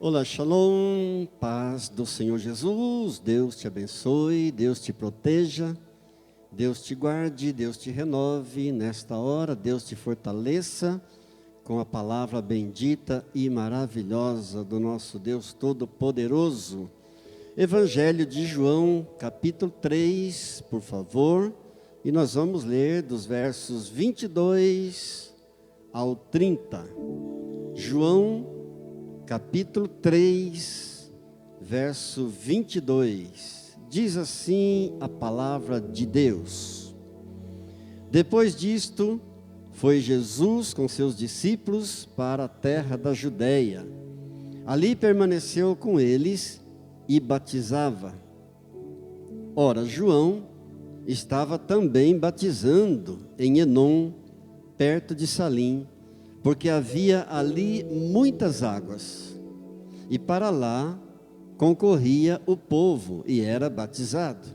Olá, Shalom, paz do Senhor Jesus, Deus te abençoe, Deus te proteja, Deus te guarde, Deus te renove nesta hora, Deus te fortaleça com a palavra bendita e maravilhosa do nosso Deus Todo-Poderoso. Evangelho de João, capítulo 3, por favor, e nós vamos ler dos versos 22 ao 30. João, capítulo 3, verso 22, diz assim a palavra de Deus: Depois disto, foi Jesus com seus discípulos para a terra da Judeia. Ali permaneceu com eles e batizava. Ora, João estava também batizando em Enom, perto de Salim, porque havia ali muitas águas, e para lá concorria o povo e era batizado,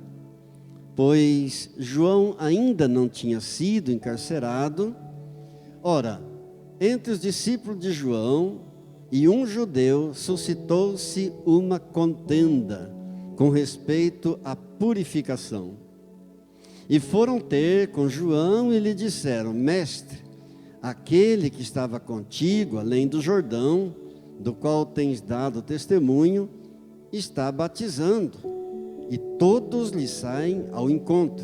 pois João ainda não tinha sido encarcerado. Ora, entre os discípulos de João e um judeu suscitou-se uma contenda com respeito à purificação. E foram ter com João e lhe disseram: Mestre, aquele que estava contigo, além do Jordão, do qual tens dado testemunho, está batizando, e todos lhe saem ao encontro.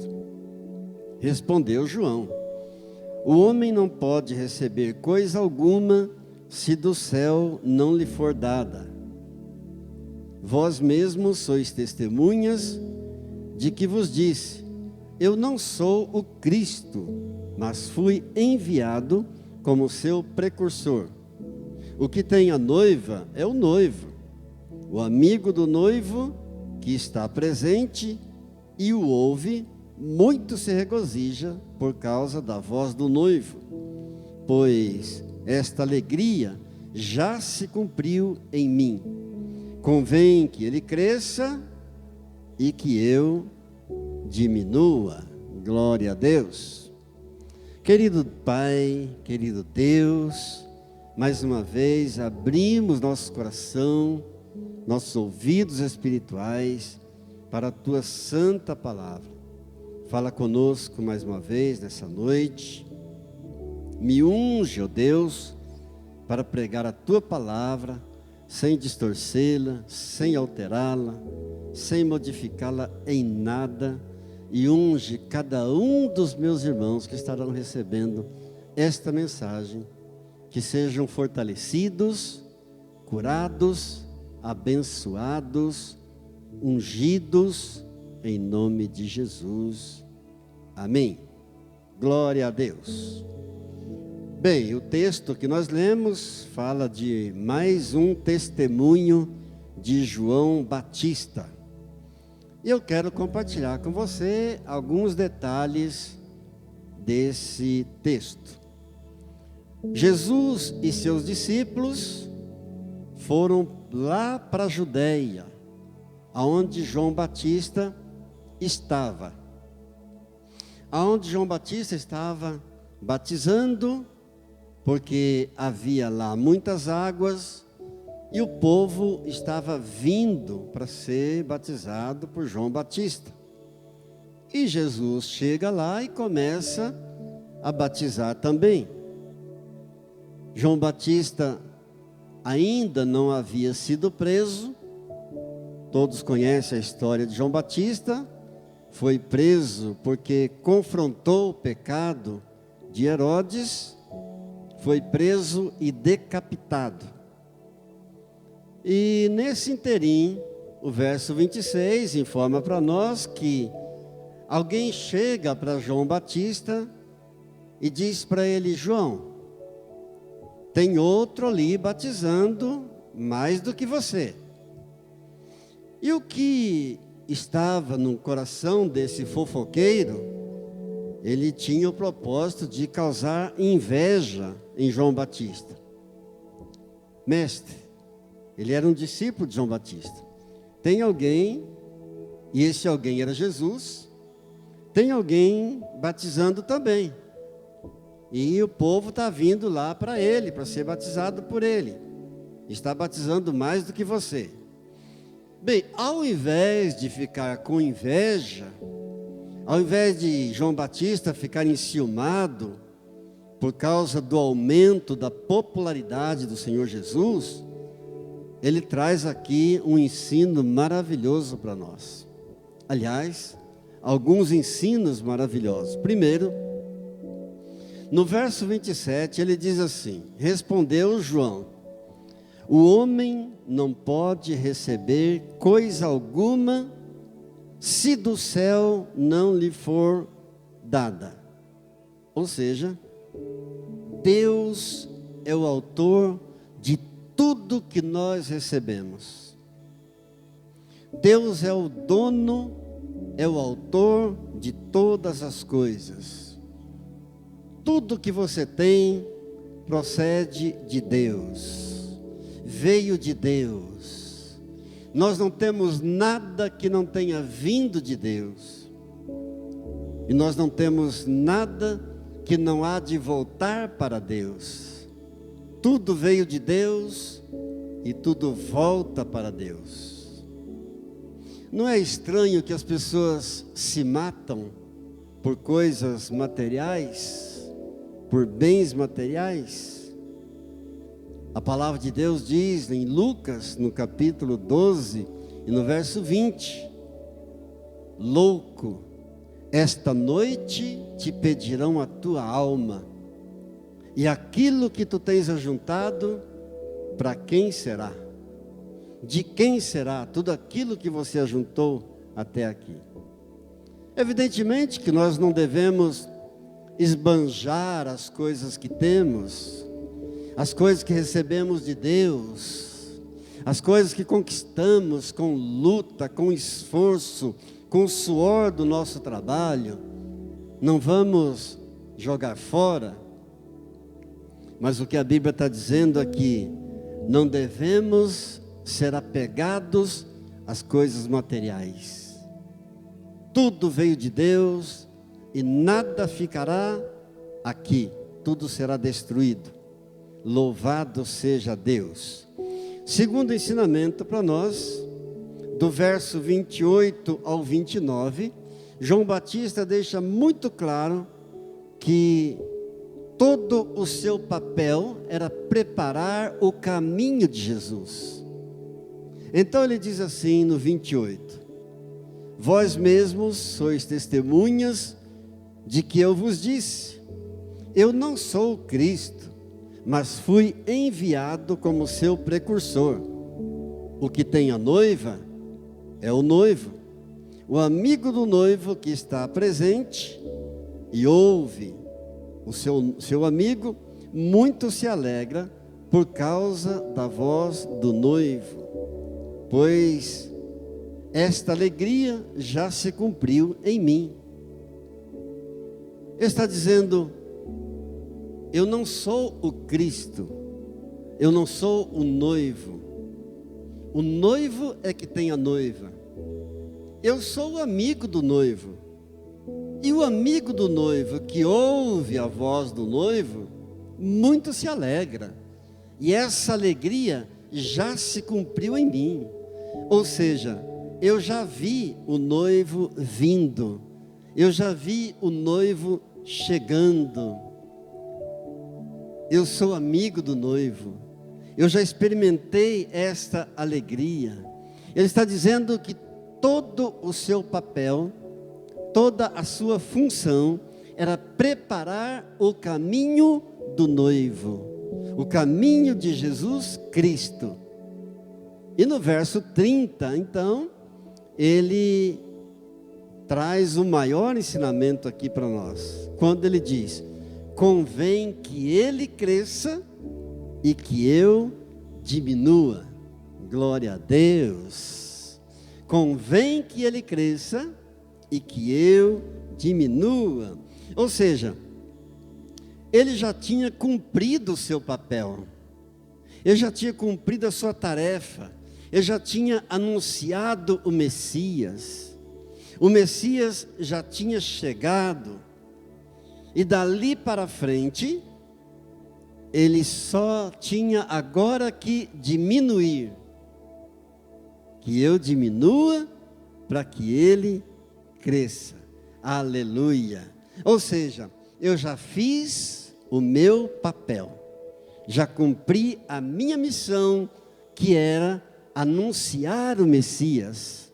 Respondeu João: O homem não pode receber coisa alguma, se do céu não lhe for dada. Vós mesmos sois testemunhas de que vos disse: Eu não sou o Cristo, mas fui enviado como seu precursor. O que tem a noiva é o noivo. O amigo do noivo, que está presente e o ouve, muito se regozija por causa da voz do noivo, pois esta alegria já se cumpriu em mim. Convém que ele cresça e que eu diminua. Glória a Deus. Querido Pai, querido Deus, mais uma vez abrimos nosso coração, nossos ouvidos espirituais para a Tua santa palavra. Fala conosco mais uma vez nessa noite. Me unge, ó Deus, para pregar a Tua palavra, sem distorcê-la, sem alterá-la, sem modificá-la em nada. E unge cada um dos meus irmãos que estarão recebendo esta mensagem, que sejam fortalecidos, curados, abençoados, ungidos, em nome de Jesus. Amém. Glória a Deus. Bem, o texto que nós lemos fala de mais um testemunho de João Batista. E eu quero compartilhar com você alguns detalhes desse texto. Jesus e seus discípulos foram lá para a Judeia, aonde João Batista estava. Aonde João Batista estava batizando, porque havia lá muitas águas, e o povo estava vindo para ser batizado por João Batista. E Jesus chega lá e começa a batizar também. João Batista ainda não havia sido preso. Todos conhecem a história de João Batista. Foi preso porque confrontou o pecado de Herodes. Foi preso e decapitado. E nesse interim, o verso 26 informa para nós que alguém chega para João Batista e diz para ele: João, tem outro ali batizando mais do que você. E o que estava no coração desse fofoqueiro, ele tinha o propósito de causar inveja em João Batista. Mestre, ele era um discípulo de João Batista. Tem alguém, e esse alguém era Jesus, tem alguém batizando também. E o povo está vindo lá para ele, para ser batizado por ele. está batizando mais do que você. Bem, ao invés de ficar com inveja, ao invés de João Batista ficar enciumado por causa do aumento da popularidade do Senhor Jesus, ele traz aqui um ensino maravilhoso para nós. Aliás, alguns ensinos maravilhosos. Primeiro, no verso 27, ele diz assim: respondeu João: o homem não pode receber coisa alguma se do céu não lhe for dada. Ou seja, Deus é o autor de tudo que nós recebemos. Deus é o dono, é o autor de todas as coisas. Tudo que você tem procede de Deus, veio de Deus. Nós não temos nada que não tenha vindo de Deus, e nós não temos nada que não há de voltar para Deus. Tudo veio de Deus e tudo volta para Deus. Não é estranho que as pessoas se matam por coisas materiais, por bens materiais? A palavra de Deus diz em Lucas, no capítulo 12 e no verso 20: louco, esta noite te pedirão a tua alma, e aquilo que tu tens ajuntado, para quem será? De quem será tudo aquilo que você ajuntou até aqui? Evidentemente que nós não devemos esbanjar as coisas que temos, as coisas que recebemos de Deus, as coisas que conquistamos com luta, com esforço, com o suor do nosso trabalho. Não vamos jogar fora. Mas o que a Bíblia está dizendo aqui: não devemos ser apegados às coisas materiais. Tudo veio de Deus e nada ficará aqui, tudo será destruído. Louvado seja Deus. Segundo ensinamento para nós, do verso 28 ao 29, João Batista deixa muito claro que todo o seu papel era preparar o caminho de Jesus. Então ele diz assim no 28: vós mesmos sois testemunhas de que eu vos disse, eu não sou o Cristo, mas fui enviado como seu precursor. O que tem a noiva é o noivo. O amigo do noivo que está presente e ouve o seu amigo, muito se alegra por causa da voz do noivo, pois esta alegria já se cumpriu em mim. Ele está dizendo: eu não sou o Cristo, eu não sou o noivo é que tem a noiva, eu sou o amigo do noivo. E o amigo do noivo que ouve a voz do noivo, muito se alegra. E essa alegria já se cumpriu em mim. Ou seja, eu já vi o noivo vindo. Eu já vi o noivo chegando. Eu sou amigo do noivo. Eu já experimentei esta alegria. Ele está dizendo que todo o seu papel, toda a sua função era preparar o caminho do noivo, o caminho de Jesus Cristo. E no verso 30, então, ele traz o maior ensinamento aqui para nós, quando ele diz: convém que ele cresça e que eu diminua. Glória a Deus. Convém que ele cresça e que eu diminua. Ou seja, ele já tinha cumprido o seu papel, ele já tinha cumprido a sua tarefa, ele já tinha anunciado o Messias já tinha chegado, e dali para frente, ele só tinha agora que diminuir, que eu diminua para que ele cresça. Aleluia! Ou seja, eu já fiz o meu papel, já cumpri a minha missão, que era anunciar o Messias,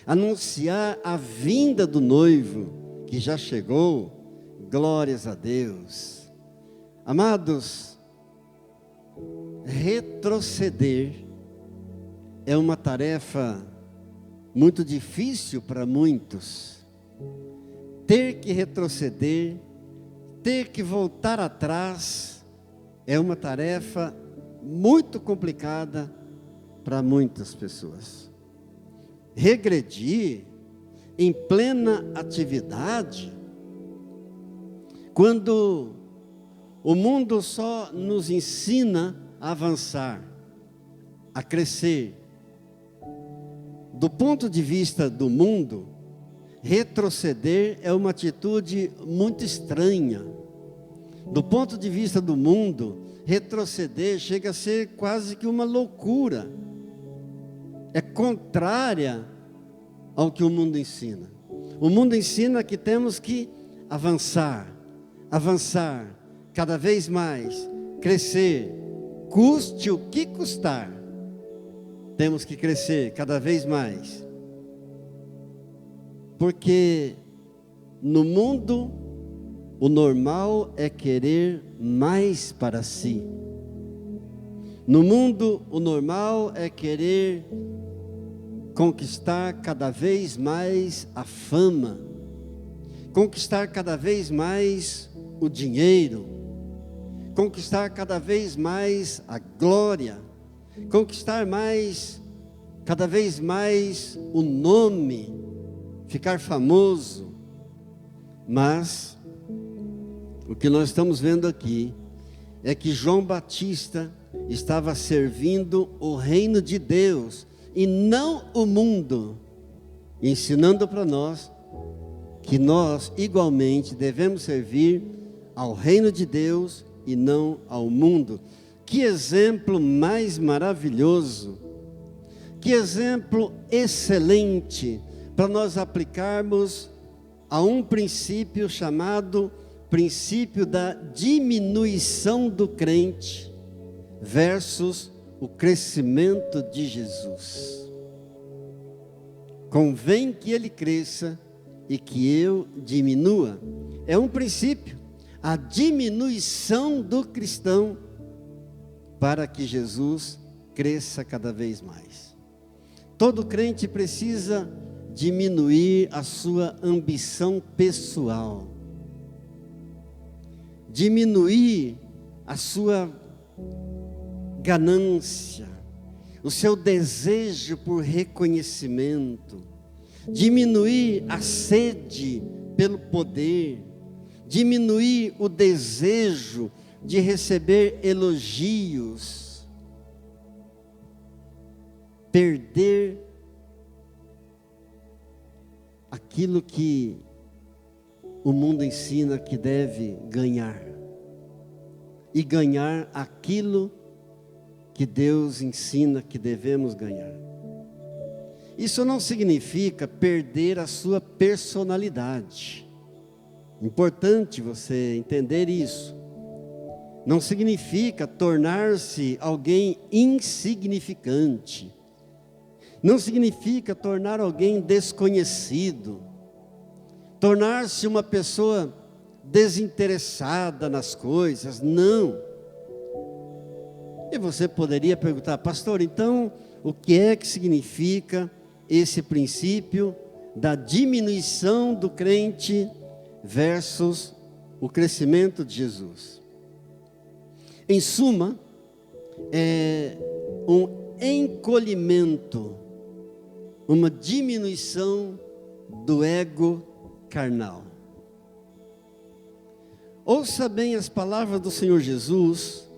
anunciar a vinda do noivo, que já chegou. Glórias a Deus. Amados, retroceder é uma tarefa muito difícil para muitos. Ter que retroceder, ter que voltar atrás, é uma tarefa muito complicada para muitas pessoas. Regredir em plena atividade, quando o mundo só nos ensina a avançar, a crescer. Do ponto de vista do mundo, retroceder é uma atitude muito estranha. Do ponto de vista do mundo, retroceder chega a ser quase que uma loucura. É contrária ao que o mundo ensina. O mundo ensina que temos que avançar, cada vez mais, crescer, custe o que custar. Temos que crescer cada vez mais. Porque no mundo, o normal é querer mais para si. No mundo, o normal é querer conquistar cada vez mais a fama, conquistar cada vez mais o dinheiro, conquistar cada vez mais a glória, conquistar cada vez mais o nome, ficar famoso. Mas o que nós estamos vendo aqui é que João Batista estava servindo o reino de Deus e não o mundo, ensinando para nós que nós igualmente devemos servir ao reino de Deus e não ao mundo. Que exemplo mais maravilhoso, que exemplo excelente para nós aplicarmos a um princípio chamado princípio da diminuição do crente versus o crescimento de Jesus. Convém que ele cresça e que eu diminua. É um princípio, a diminuição do cristão para que Jesus cresça cada vez mais. Todo crente precisa diminuir a sua ambição pessoal, diminuir a sua ganância, o seu desejo por reconhecimento, diminuir a sede pelo poder, diminuir o desejo de receber elogios, perder aquilo que o mundo ensina que deve ganhar, e ganhar aquilo que Deus ensina que devemos ganhar. Isso não significa perder a sua personalidade. Importante você entender isso. Não significa tornar-se alguém insignificante. Não significa tornar alguém desconhecido. Tornar-se uma pessoa desinteressada nas coisas. Não. E você poderia perguntar, pastor, então o que é que significa esse princípio da diminuição do crente versus o crescimento de Jesus? Em suma, é um encolhimento, uma diminuição do ego carnal. Ouça bem as palavras do Senhor Jesus,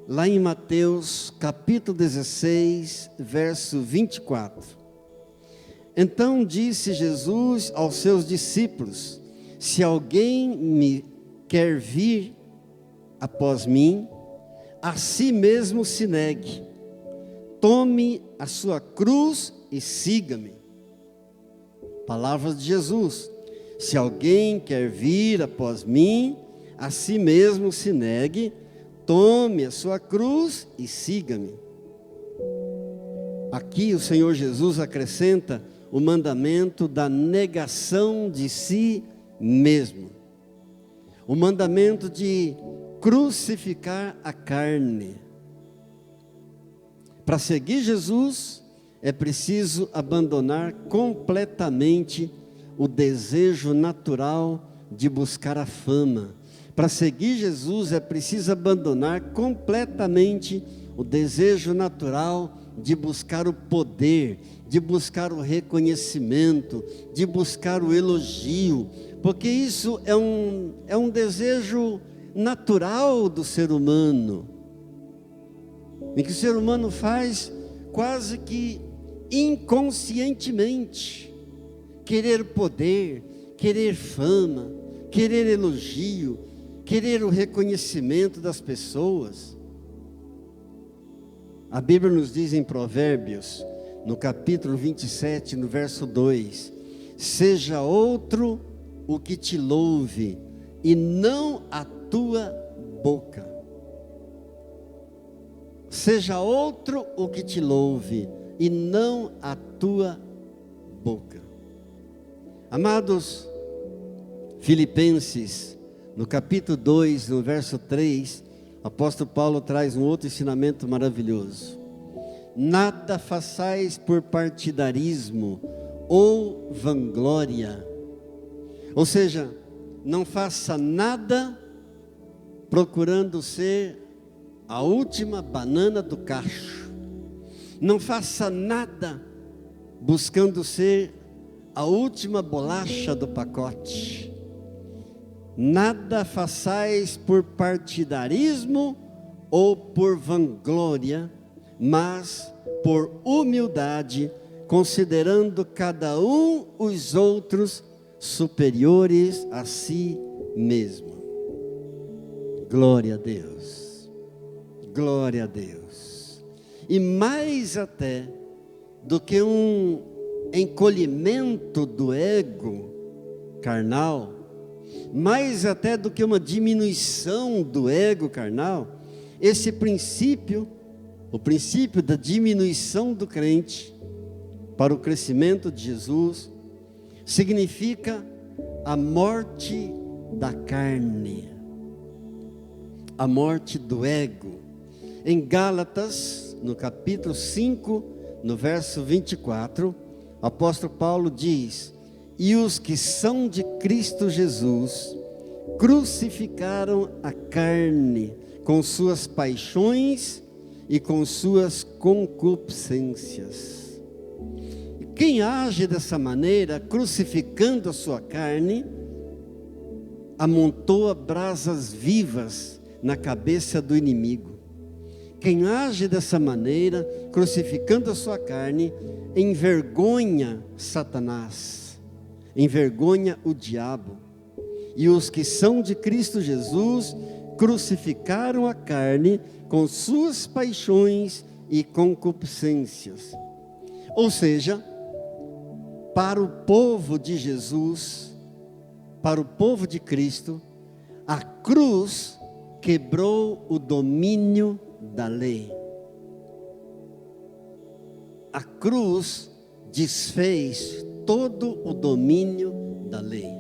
lá em Mateus capítulo 16, verso 24. Então disse Jesus aos seus discípulos: se alguém me quer vir após mim, a si mesmo se negue, tome a sua cruz e siga-me. Palavras de Jesus: se alguém quer vir após mim, a si mesmo se negue, tome a sua cruz e siga-me. Aqui o Senhor Jesus acrescenta o mandamento da negação de si mesmo. O mandamento de crucificar a carne. Para seguir Jesus, é preciso abandonar completamente o desejo natural de buscar a fama. Para seguir Jesus, é preciso abandonar completamente o desejo natural de buscar o poder, de buscar o reconhecimento, de buscar o elogio, porque isso é um desejo natural do ser humano, em que o ser humano faz quase que inconscientemente, querer poder, querer fama, querer elogio, querer o reconhecimento das pessoas. A Bíblia nos diz em Provérbios, no capítulo 27, no verso 2: seja outro o que te louve, e não a tua boca. Seja outro o que te louve, e não a tua boca. Amados, Filipenses, no capítulo 2, no verso 3, o apóstolo Paulo traz um outro ensinamento maravilhoso: nada façais por partidarismo ou vanglória. Ou seja, não faça nada procurando ser a última banana do cacho. Não faça nada buscando ser a última bolacha do pacote. Nada façais por partidarismo ou por vanglória, mas por humildade, considerando cada um os outros superiores a si mesmo. Glória a Deus, glória a Deus. E mais até do que um encolhimento do ego carnal, mais até do que uma diminuição do ego carnal, esse princípio, o princípio da diminuição do crente para o crescimento de Jesus, significa a morte da carne, a morte do ego. Em Gálatas, no capítulo 5, no verso 24, o apóstolo Paulo diz: e os que são de Cristo Jesus crucificaram a carne com suas paixões e com suas concupiscências. Quem age dessa maneira, crucificando a sua carne, amontoa brasas vivas na cabeça do inimigo. Quem age dessa maneira, crucificando a sua carne, envergonha Satanás, envergonha o diabo. E os que são de Cristo Jesus crucificaram a carne com suas paixões e concupiscências. Ou seja, para o povo de Jesus, para o povo de Cristo, a cruz quebrou o domínio da lei. A cruz desfez todo o domínio da lei.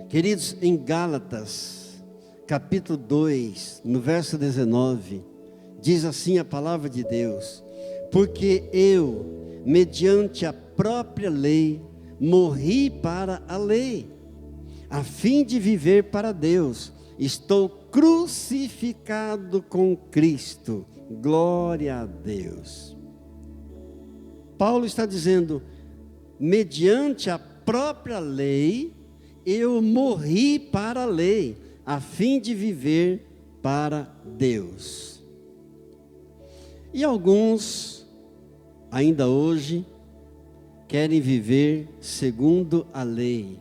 Queridos, em Gálatas, capítulo 2, no verso 19, diz assim a palavra de Deus: porque eu, mediante a própria lei, morri para a lei, a fim de viver para Deus. Estou crucificado com Cristo. Glória a Deus. Paulo está dizendo, mediante a própria lei, eu morri para a lei, a fim de viver para Deus. E alguns, ainda hoje, querem viver segundo a lei,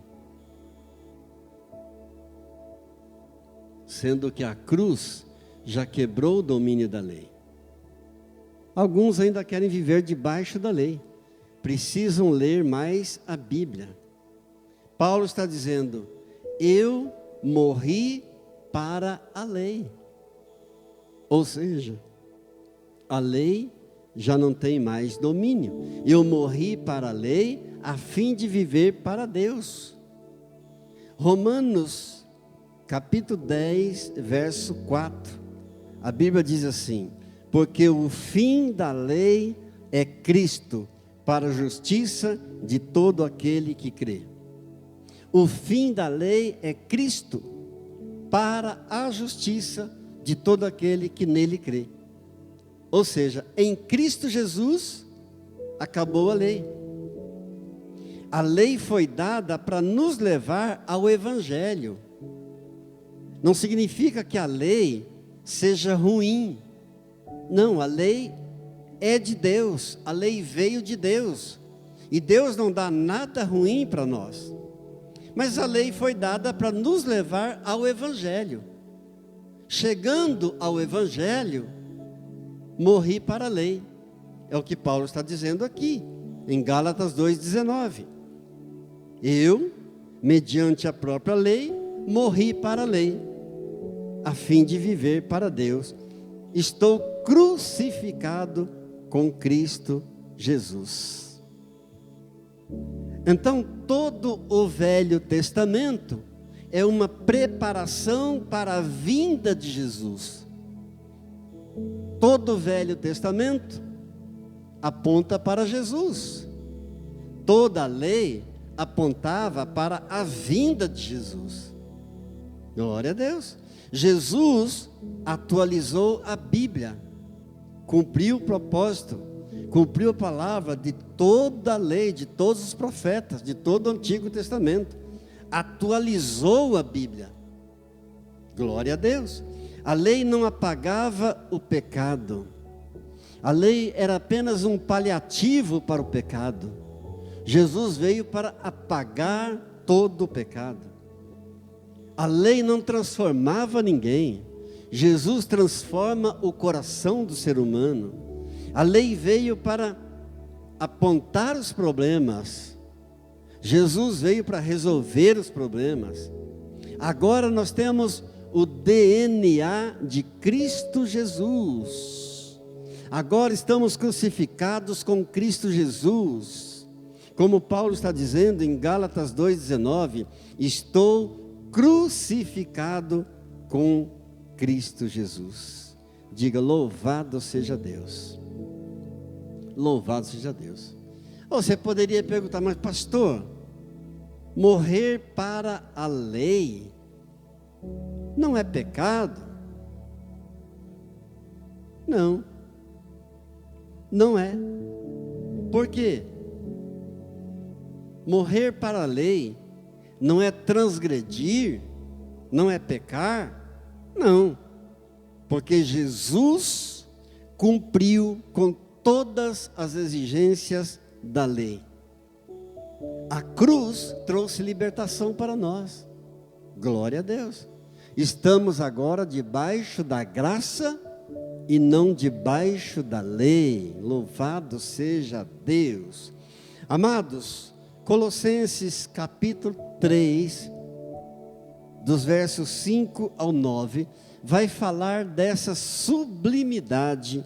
sendo que a cruz já quebrou o domínio da lei. Alguns ainda querem viver debaixo da lei. Precisam ler mais a Bíblia. Paulo está dizendo: eu morri para a lei. Ou seja, a lei já não tem mais domínio. Eu morri para a lei a fim de viver para Deus. Romanos, capítulo 10, verso 4. A Bíblia diz assim: porque o fim da lei é Cristo, para a justiça de todo aquele que crê. O fim da lei é Cristo, para a justiça de todo aquele que nele crê. Ou seja, em Cristo Jesus acabou a lei. A lei foi dada para nos levar ao Evangelho. Não significa que a lei seja ruim. Não, a lei é de Deus, a lei veio de Deus. E Deus não dá nada ruim para nós. Mas a lei foi dada para nos levar ao Evangelho. Chegando ao Evangelho, morri para a lei. É o que Paulo está dizendo aqui, em Gálatas 2,19. Eu, mediante a própria lei, morri para a lei, a fim de viver para Deus. Estou crucificado com Cristo Jesus. Então, todo o Velho Testamento é uma preparação para a vinda de Jesus. Todo o Velho Testamento aponta para Jesus. Toda a lei apontava para a vinda de Jesus. Glória a Deus. Jesus atualizou a Bíblia, cumpriu o propósito, cumpriu a palavra de toda a lei, de todos os profetas, de todo o Antigo Testamento. Atualizou a Bíblia. Glória a Deus. A lei não apagava o pecado. A lei era apenas um paliativo para o pecado. Jesus veio para apagar todo o pecado. A lei não transformava ninguém. Jesus transforma o coração do ser humano. A lei veio para apontar os problemas. Jesus veio para resolver os problemas. Agora nós temos o DNA de Cristo Jesus. Agora estamos crucificados com Cristo Jesus. Como Paulo está dizendo em Gálatas 2,19, estou crucificado com Cristo Jesus. Diga: louvado seja Deus. Louvado seja Deus. Você poderia perguntar: mas pastor, morrer para a lei não é pecado? Não, não é. Por quê? Morrer para a lei não é transgredir, não é pecar, não, porque Jesus cumpriu com todas as exigências da lei. A cruz trouxe libertação para nós. Glória a Deus. Estamos agora debaixo da graça e não debaixo da lei. Louvado seja Deus. Amados, Colossenses capítulo 3, dos versos 5 ao 9, vai falar dessa sublimidade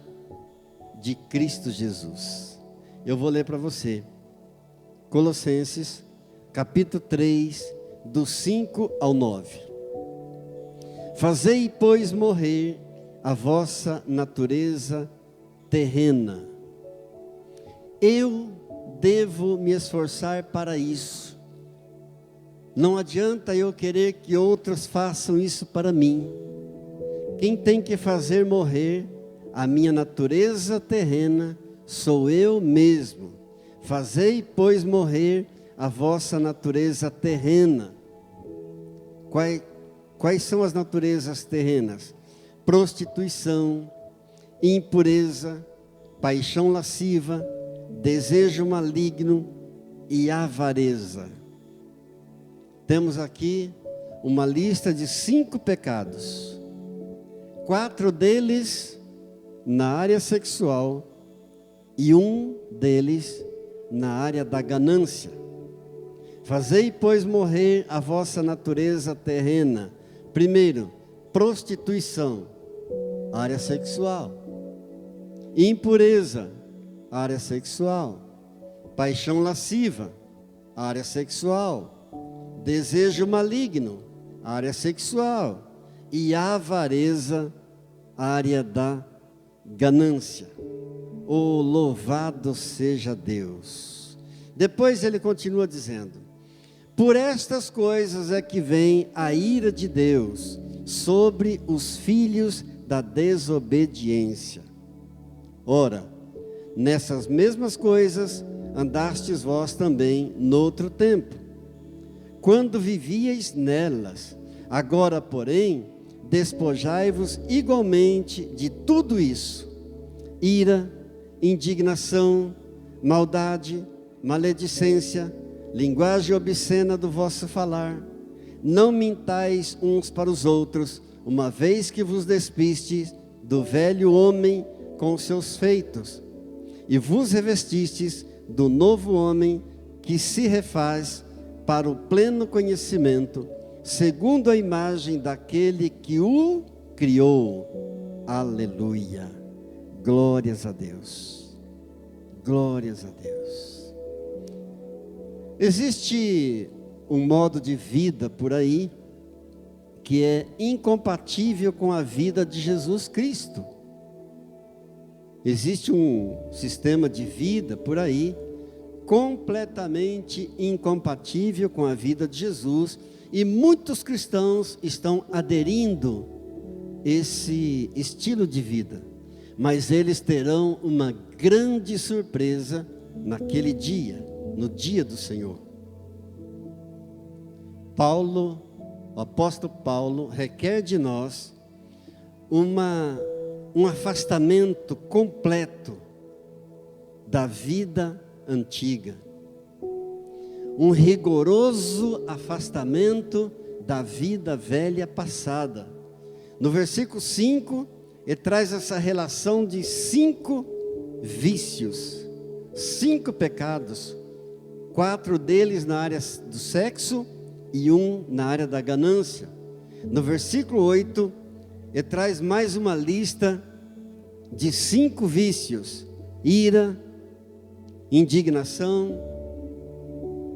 de Cristo Jesus. Eu vou ler para você. Colossenses capítulo 3, do 5 ao 9. Fazei, pois, morrer a vossa natureza terrena. Eu devo me esforçar para isso. Não adianta eu querer que outros façam isso para mim. Quem tem que fazer morrer a minha natureza terrena sou eu mesmo. Fazei, pois, morrer a vossa natureza terrena. Quais são as naturezas terrenas? Prostituição, impureza, paixão lasciva, desejo maligno e avareza. Temos aqui uma lista de 5 pecados. 4 deles na área sexual e 1 deles na área da ganância. Fazei, pois, morrer a vossa natureza terrena. Primeiro, prostituição, área sexual. Impureza, área sexual. Paixão lasciva, área sexual. Desejo maligno, área sexual. E avareza, área da ganância. Oh, louvado seja Deus. Depois ele continua dizendo: por estas coisas é que vem a ira de Deus sobre os filhos da desobediência. Ora, nessas mesmas coisas andastes vós também noutro tempo, quando vivíeis nelas. Agora, porém, despojai-vos igualmente de tudo isso: ira, indignação, maldade, maledicência, linguagem obscena do vosso falar. Não mintais uns para os outros, uma vez que vos despistes do velho homem com os seus feitos, e vos revestistes do novo homem, que se refaz para o pleno conhecimento, segundo a imagem daquele que o criou. Aleluia. Glórias a Deus. Glórias a Deus. Existe um modo de vida por aí que é incompatível com a vida de Jesus Cristo. Existe um sistema de vida por aí completamente incompatível com a vida de Jesus, e muitos cristãos estão aderindo esse estilo de vida, mas eles terão uma grande surpresa naquele dia, no dia do Senhor. O apóstolo Paulo requer de nós um afastamento completo da vida antiga, um rigoroso afastamento da vida velha passada. No versículo 5, ele traz essa relação de 5 vícios, 5 pecados, 4 deles na área do sexo e 1 na área da ganância. No versículo 8, ele traz mais uma lista de 5 vícios: ira, indignação.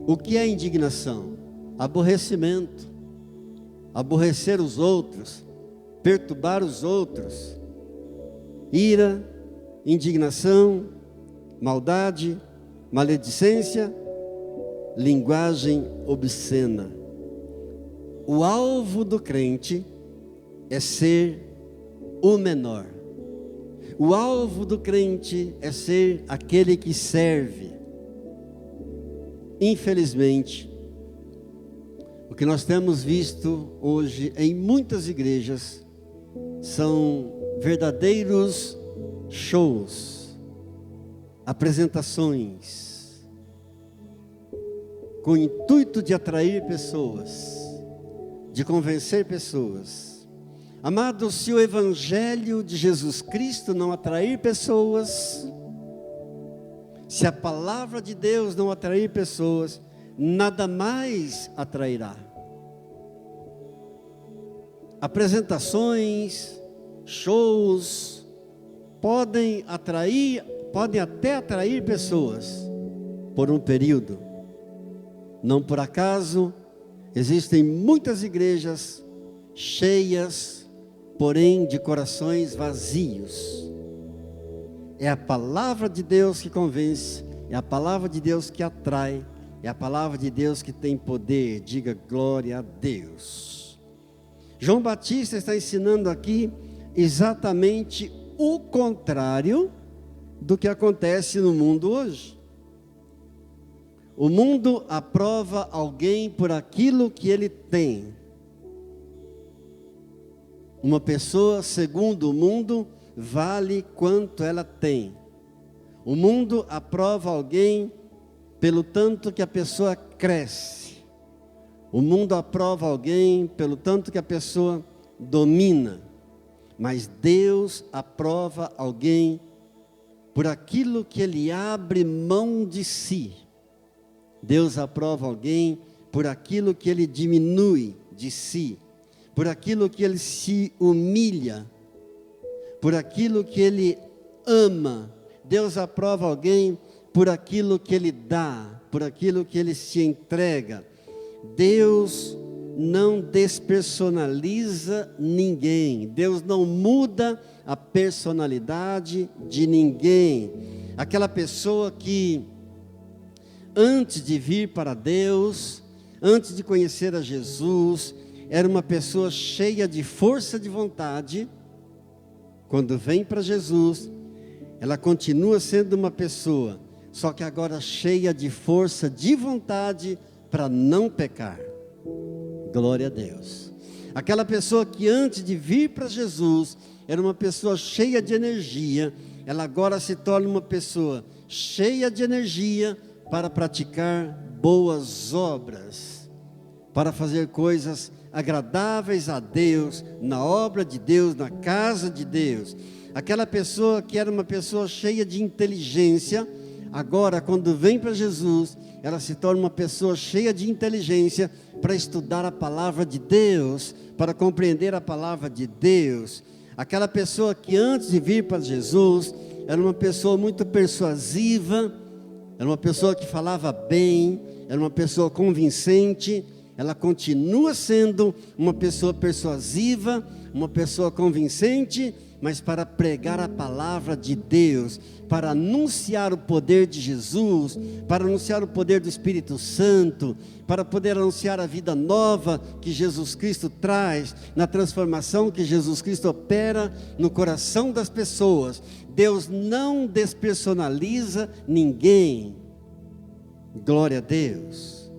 O que é indignação? Aborrecimento, aborrecer os outros, perturbar os outros. Ira, indignação, maldade, maledicência, linguagem obscena. O alvo do crente é ser o menor. O alvo do crente é ser aquele que serve. Infelizmente, o que nós temos visto hoje em muitas igrejas são verdadeiros shows, apresentações, com o intuito de atrair pessoas, de convencer pessoas. Amados, se o Evangelho de Jesus Cristo não atrair pessoas, se a palavra de Deus não atrair pessoas, nada mais atrairá. Apresentações, shows, podem até atrair pessoas por um período. Não por acaso, existem muitas igrejas cheias, porém de corações vazios. É a palavra de Deus que convence, é a palavra de Deus que atrai, é a palavra de Deus que tem poder. Diga glória a Deus. João Batista está ensinando aqui exatamente o contrário do que acontece no mundo hoje. O mundo aprova alguém por aquilo que ele tem. Uma pessoa, segundo o mundo, vale quanto ela tem. O mundo aprova alguém pelo tanto que a pessoa cresce. O mundo aprova alguém pelo tanto que a pessoa domina, Mas Deus aprova alguém por aquilo que ele abre mão de si. Deus aprova alguém por aquilo que ele diminui de si, por aquilo que ele se humilha, por aquilo que ele ama. Deus aprova alguém por aquilo que ele dá, por aquilo que ele se entrega. Deus não despersonaliza ninguém. Deus não muda a personalidade de ninguém. Aquela pessoa que antes de vir para Deus, antes de conhecer a Jesus, era uma pessoa cheia de força de vontade. Quando vem para Jesus, ela continua sendo uma pessoa, só que agora cheia de força de vontade para não pecar. Glória a Deus. Aquela pessoa que antes de vir para Jesus era uma pessoa cheia de energia, ela agora se torna uma pessoa cheia de energia para praticar boas obras, para fazer coisas agradáveis a Deus, na obra de Deus, na casa de Deus. Aquela pessoa que era uma pessoa cheia de inteligência, agora quando vem para Jesus, ela se torna uma pessoa cheia de inteligência para estudar a palavra de Deus, para compreender a palavra de Deus. Aquela pessoa que antes de vir para Jesus, era uma pessoa muito persuasiva, era uma pessoa que falava bem, era uma pessoa convincente. Ela continua sendo uma pessoa persuasiva, uma pessoa convincente, mas para pregar a palavra de Deus, para anunciar o poder de Jesus, para anunciar o poder do Espírito Santo, para poder anunciar a vida nova que Jesus Cristo traz, na transformação que Jesus Cristo opera no coração das pessoas. Deus não despersonaliza ninguém. Glória a Deus.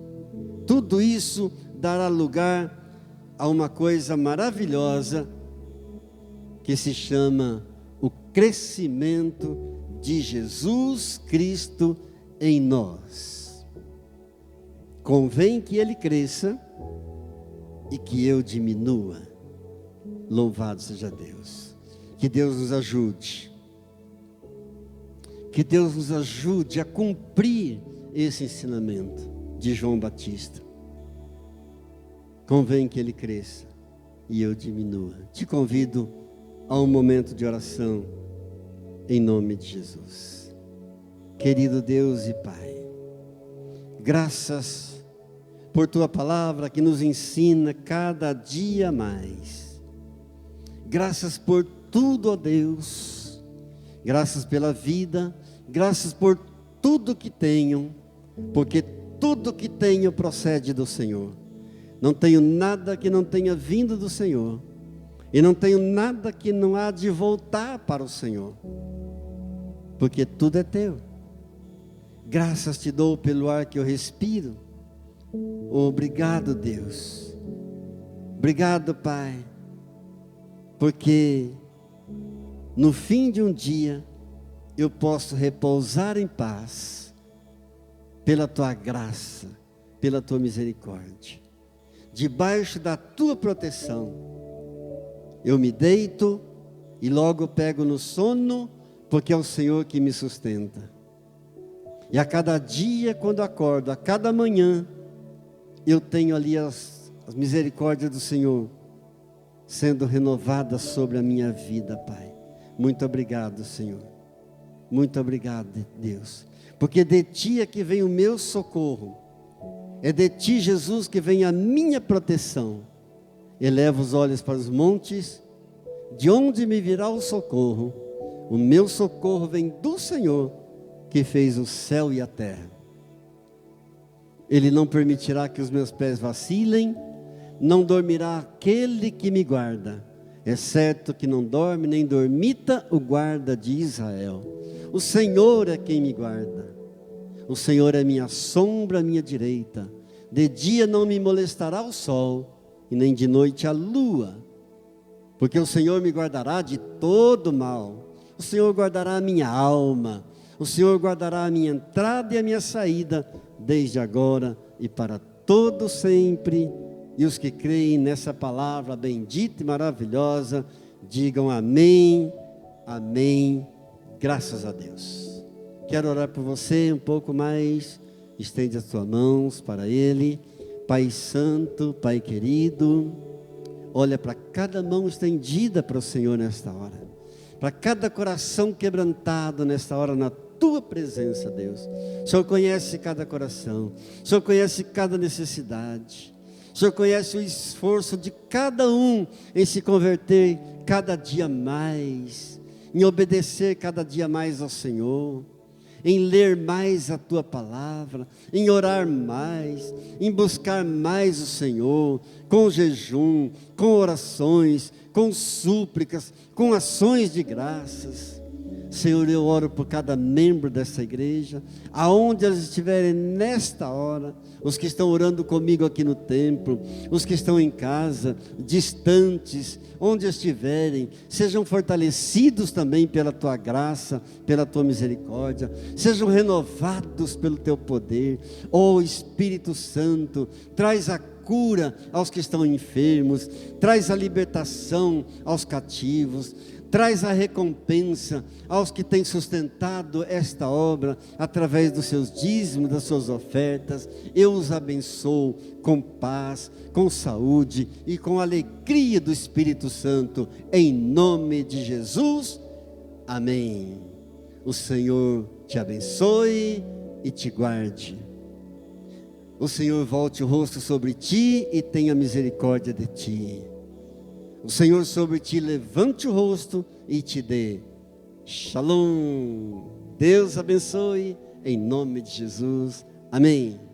Tudo isso dará lugar a uma coisa maravilhosa que se chama o crescimento de Jesus Cristo em nós. Convém que Ele cresça e que eu diminua. Louvado seja Deus. Que Deus nos ajude. Que Deus nos ajude a cumprir esse ensinamento de João Batista. Convém que Ele cresça e eu diminua. Te convido a um momento de oração em nome de Jesus. Querido Deus e Pai, graças por Tua palavra que nos ensina cada dia mais. Graças por tudo, ó Deus. Graças pela vida, graças por tudo que tenho, porque tudo que tenho procede do Senhor. Não tenho nada que não tenha vindo do Senhor. E não tenho nada que não há de voltar para o Senhor. Porque tudo é Teu. Graças Te dou pelo ar que eu respiro. Obrigado, Deus. Obrigado, Pai. Porque no fim de um dia eu posso repousar em paz pela Tua graça, pela Tua misericórdia. Debaixo da Tua proteção, eu me deito e logo pego no sono, porque é o Senhor que me sustenta. E a cada dia, quando acordo, a cada manhã, eu tenho ali as misericórdias do Senhor sendo renovadas sobre a minha vida, Pai. Muito obrigado, Senhor. Muito obrigado, Deus. Porque de Ti é que vem o meu socorro. É de Ti, Jesus, que vem a minha proteção. Eleva os olhos para os montes, de onde me virá o socorro? O meu socorro vem do Senhor, que fez o céu e a terra. Ele não permitirá que os meus pés vacilem, não dormirá aquele que me guarda. É certo que não dorme nem dormita o guarda de Israel. O Senhor é quem me guarda. O Senhor é minha sombra à minha direita. De dia não me molestará o sol, e nem de noite a lua, porque o Senhor me guardará de todo mal. O Senhor guardará a minha alma, o Senhor guardará a minha entrada e a minha saída, desde agora e para todo sempre. E os que creem nessa palavra bendita e maravilhosa, Digam amém, amém, graças a Deus. Quero orar por você um pouco mais. Estende as tuas mãos para Ele. Pai Santo, Pai querido, olha para cada mão estendida para o Senhor nesta hora. Para cada coração quebrantado nesta hora na tua presença, Deus. O Senhor conhece cada coração. O Senhor conhece cada necessidade. O Senhor conhece o esforço de cada um em se converter cada dia mais, em obedecer cada dia mais ao Senhor, em ler mais a Tua palavra, em orar mais, em buscar mais o Senhor, com jejum, com orações, com súplicas, com ações de graças. Senhor, eu oro por cada membro dessa igreja, aonde eles estiverem nesta hora, os que estão orando comigo aqui no templo, os que estão em casa, distantes, onde estiverem, sejam fortalecidos também pela Tua graça, pela Tua misericórdia, sejam renovados pelo Teu poder. Ó Espírito Santo, traz a cura aos que estão enfermos, traz a libertação aos cativos, traz a recompensa aos que têm sustentado esta obra através dos seus dízimos, das suas ofertas. Eu os abençoo com paz, com saúde e com alegria do Espírito Santo, em nome de Jesus, amém. O Senhor te abençoe e te guarde. O Senhor volte o rosto sobre ti e tenha misericórdia de ti. O Senhor sobre ti levante o rosto e te dê Shalom. Deus abençoe, em nome de Jesus. Amém.